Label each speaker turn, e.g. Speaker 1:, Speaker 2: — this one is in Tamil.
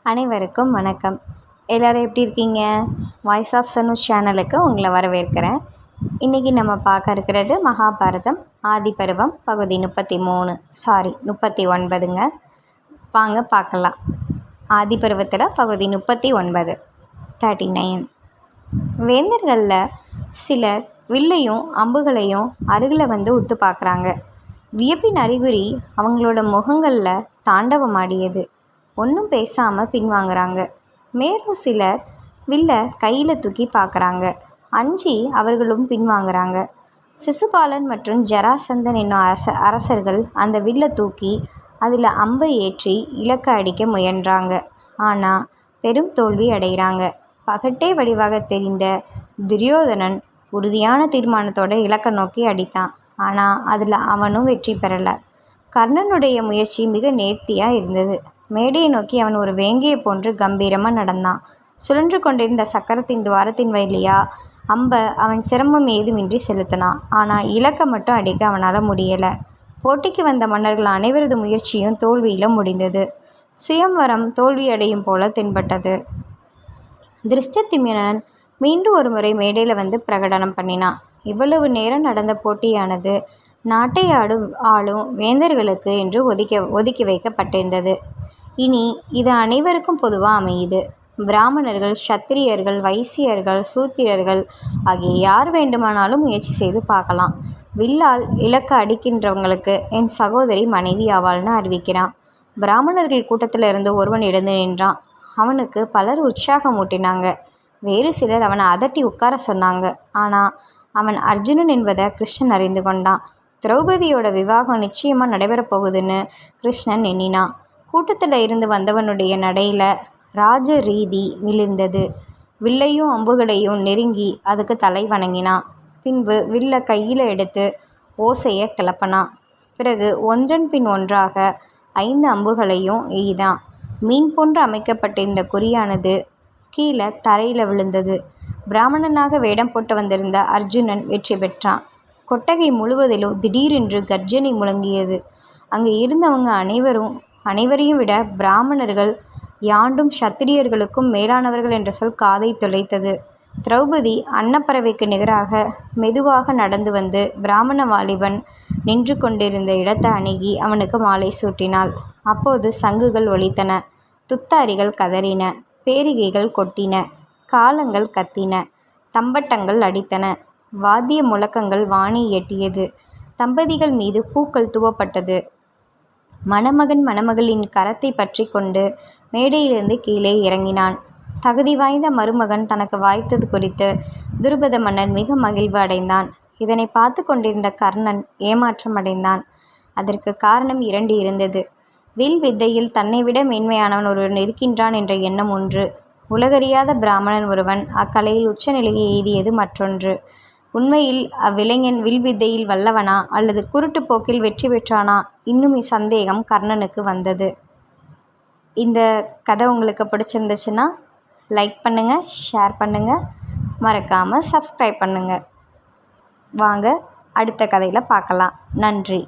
Speaker 1: அனைவருக்கும் வணக்கம். எல்லோரும் எப்படி இருக்கீங்க? வாய்ஸ் ஆஃப் சனூஸ் சேனலுக்கு உங்களை வரவேற்கிறேன். இன்றைக்கி நம்ம பார்க்க இருக்கிறது மகாபாரதம் ஆதிபருவம் பகுதி 39ங்க. வாங்க பார்க்கலாம். ஆதிபருவத்தில் பகுதி 39 39. வேந்தர்களில் சிலர் வில்லையும் அம்புகளையும் அருகில் வந்து உத்து பார்க்குறாங்க. வியப்பின் அறிகுறி அவங்களோட முகங்களில் தாண்டவமாடியது. ஒன்றும் பேசாமல் பின்வாங்குறாங்க. மேலும் சிலர் வில்லை கையில் தூக்கி பார்க்குறாங்க. அஞ்சி அவர்களும் பின்வாங்குறாங்க. சிசுபாலன் மற்றும் ஜராசந்தன் என்னும் அரசர்கள் அந்த வில்லை தூக்கி அதில் அம்பை ஏற்றி இலக்க அடிக்க முயன்றாங்க. ஆனால் பெரும் தோல்வி அடைகிறாங்க. பகட்டே வடிவாக தெரிந்த துரியோதனன் உறுதியான தீர்மானத்தோடு இலக்கை நோக்கி அடித்தான். ஆனால் அதில் அவனும் வெற்றி பெறலை. கர்ணனுடைய முயற்சி மிக நேர்த்தியாக இருந்தது. மேடையை நோக்கி அவன் ஒரு வேங்கையை போன்று கம்பீரமாக நடந்தான். சுழன்று கொண்டிருந்த சக்கரத்தின் துவாரத்தின் வழியாக அம்பை அவன் சிரமம் ஏதுமின்றி செலுத்தினான். ஆனால் இலக்கை மட்டும் அடிக்க அவனால் முடியலை. போட்டிக்கு வந்த மன்னர்கள் அனைவரது முயற்சியும் தோல்வியில் முடிந்தது. சுயம்வரம் தோல்வியடையும் போல தென்பட்டது. திருஷ்டத்யும்னன் மீண்டும் ஒரு முறை மேடையில் வந்து பிரகடனம் பண்ணினான். இவ்வளவு நேரம் நடந்த போட்டியானது நாட்டை ஆளும் வேந்தர்களுக்கு என்று ஒதுக்கி வைக்கப்பட்டிருந்தது. இனி இது அனைவருக்கும் பொதுவாக அமையுது. பிராமணர்கள், சத்திரியர்கள், வைசியர்கள், சூத்திரர்கள் ஆகிய யார் வேண்டுமானாலும் முயற்சி செய்து பார்க்கலாம். வில்லால் இலக்க அடிக்கின்றவங்களுக்கு என் சகோதரி மனைவி ஆவாள்னு அறிவிக்கிறான். பிராமணர்கள் கூட்டத்தில் இருந்து ஒருவன் எழுந்து நின்றான். அவனுக்கு பலர் உற்சாகம் ஊட்டினாங்க. வேறு சிலர் அவனை அதட்டி உட்கார சொன்னாங்க. ஆனால் அவன் அர்ஜுனன் என்பதை கிருஷ்ணன் அறிந்து கொண்டான். திரௌபதியோட விவாகம் நிச்சயமாக நடைபெறப் போகுதுன்னு கிருஷ்ணன் எண்ணினான். கூட்டத்தில் இருந்து வந்தவனுடைய நடையில் ராஜ ரீதி மிளிர்ந்தது. வில்லையும் அம்புகளையும் நெருங்கி அதுக்கு தலை வணங்கினான். பின்பு வில்லை கையில் எடுத்து ஓசையை கிளப்பினான். பிறகு ஒன்றன் பின் ஒன்றாக 5 அம்புகளையும் எய்தான். மீன் போன்று அமைக்கப்பட்டிருந்த குறியானது கீழே தரையில் விழுந்தது. பிராமணனாக வேடம் போட்டு வந்திருந்த அர்ஜுனன் வெற்றி பெற்றான். கொட்டகை முழுவதிலும் திடீரென்று கர்ஜனை முழங்கியது. அங்கே இருந்தவங்க அனைவரையும் விட பிராமணர்கள் யாண்டும் சத்திரியர்களுக்கும் மேலானவர்கள் என்ற சொல் காதை துளைத்தது. திரௌபதி அன்னப்பறவைக்கு நிகராக மெதுவாக நடந்து வந்து பிராமண வாலிபன் நின்று கொண்டிருந்த இடத்தை அணுகி அவனுக்கு மாலை சூட்டினாள். அப்போது சங்குகள் ஒலித்தன, துத்தாரிகள் கதறின, பேரிகைகள் கொட்டின, காலங்கள் கத்தின, தம்பட்டங்கள் அடித்தன, வாத்திய முழக்கங்கள் வானை எட்டியது. தம்பதிகள் மீது பூக்கள் தூவப்பட்டது. மணமகன் மணமகளின் கரத்தை பற்றி கொண்டு மேடையிலிருந்து கீழே இறங்கினான். தகுதி வாய்ந்த மருமகன் தனக்கு வாய்த்தது குறித்து துருபத மன்னன் மிக மகிழ்வு அடைந்தான். இதனை பார்த்து கொண்டிருந்த கர்ணன் ஏமாற்றம் அடைந்தான். அதற்கு காரணம் 2 இருந்தது. வில் வித்தையில் தன்னை விட மேன்மையானவன் ஒருவன் இருக்கின்றான் என்ற எண்ணம் ஒன்று. உலகறியாத பிராமணன் ஒருவன் அக்கலையில் உச்சநிலையை எய்தியது மற்றொன்று. உண்மையில் அவ்விளைஞன் வில்வித்தையில் வல்லவனா அல்லது குருட்டு போக்கில் வெற்றி பெற்றானா இன்னும் சந்தேகம் கர்ணனுக்கு வந்தது. இந்த கதை உங்களுக்கு பிடிச்சிருந்துச்சுன்னா லைக் பண்ணுங்கள், ஷேர் பண்ணுங்கள், மறக்காமல் சப்ஸ்கிரைப் பண்ணுங்கள். வாங்க அடுத்த கதையில் பார்க்கலாம். நன்றி.